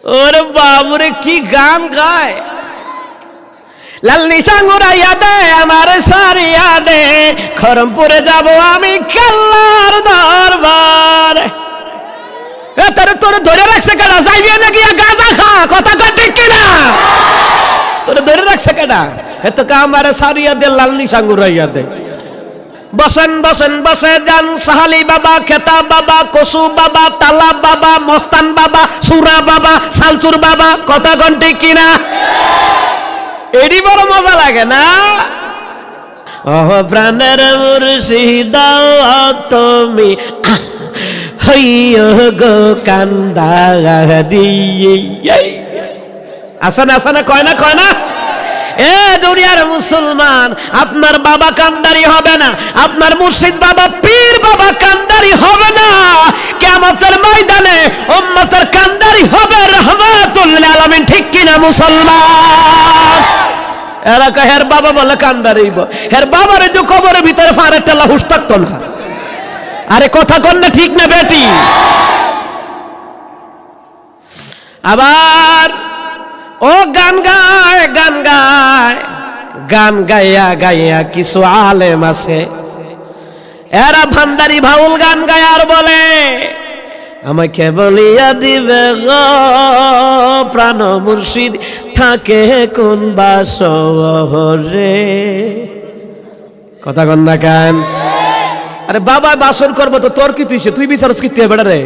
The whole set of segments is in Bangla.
ওরে বাবুরে কি গান গায়। লাল নিশান উড়াইয়া দে আমার সারিয়া দে, খরমপুরে যাব আমি কেল্লার দরবার। তোর তোর ধরে রাখছে কেডা? যাইবি নাকি গাঁজা খা? কথা কর ঠিক কিনা? তোর ধরে রাখছে কেডা? এত কা আমার সারিয়া দে, লাল নিশান উড়াইয়া দে। বসেন বসেন বসে যান সাহালি বাবা, খেতা বাবা, কসু বাবা, তালা বাবা, মস্তান বাবা, সুরা বাবা, সালচুর বাবা। কথা কন ঠিক কিনা? এডি বড় মজা লাগে না? ও প্রাণের মুর্শিদ তুমি হইও গো কান্দারি। আসেনা আসেনা, কয় না কয় না? এ দুনিয়ার মুসলমান, আপনার বাবা কান্দারি হবে না, আপনার মুর্শিদ বাবা পীর বাবা কান্দারি হবে না। কিয়ামতের ময়দানে উম্মতের কান্দারি হবে রাহমাতুল লিল আলামিন। ঠিক কিনা মুসলমান? এরা কয় হের বাবা বলে কান্দারি, হের বাবার যে কবরের ভিতরে ফারের টেলা হুশ থাকতো না। আরে কথা কন না ঠিক না বেটি? আবার ও গান গায় গান গায়, গান গাইয়া গাইয়া কিছু আলেম আছে, এরা ভান্ডারি ভাউল গান গায় আর বলে আমাকে বলিয়া দিবে গো প্রাণ মুর্শিদ থাকে কোন বাসরে। কথা কন না কেন? আরে বাবা বাসর করবো তো তোর কি তুইছে? তুই বিচারস কি? বেড়া রে,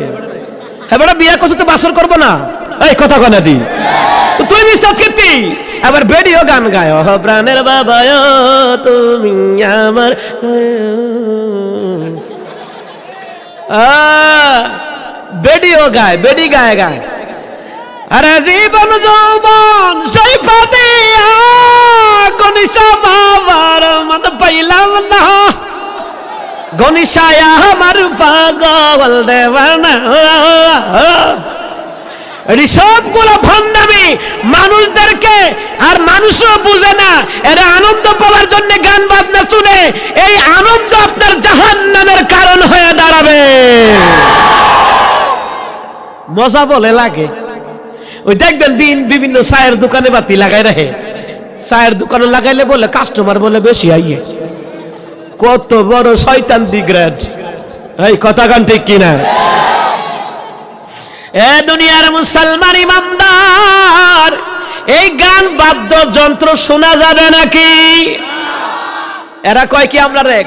হ্যাঁ বেড়া বিয়ে করছো তো বাসর করবো না? এই কথা কনা দি তুই বিশ্বাস করতি? আবার বেডিও গান গায় ও প্রাণের বাবা তুমি আমার। বেডিও গায়, বেডি গায় গায়। আরে জীবন যৌবন সেই পাতিয়া গনিশা বাবার মন পাইলাম না, গনিশায়া আমার পাগল দেওয়ানা। সবগুলো ভণ্ডামি, মানুষদেরকে আর মানুষও বুঝে না। এরা আনন্দ পাওয়ার জন্য গান বাজনা শুনে, এই আনন্দ আপনার জাহান্নামের কারণ হয়ে দাঁড়াবে। মজা বলে লাগে। ওই দেখবেন বিভিন্ন চায়ের দোকানে বাতি লাগাই রাখে, চায়ের দোকানে লাগাইলে বলে কাস্টমার বলে বেশি আইয়ে। কত বড় শয়তান দিগ্রাজ। এই কথা গান ঠিক কিনা? এ দুনিয়ার মুসলমান ইমানদার, এই গান বাদ্য যন্ত্র শোনা যাবে নাকি? এরা কয় কি আমরা রে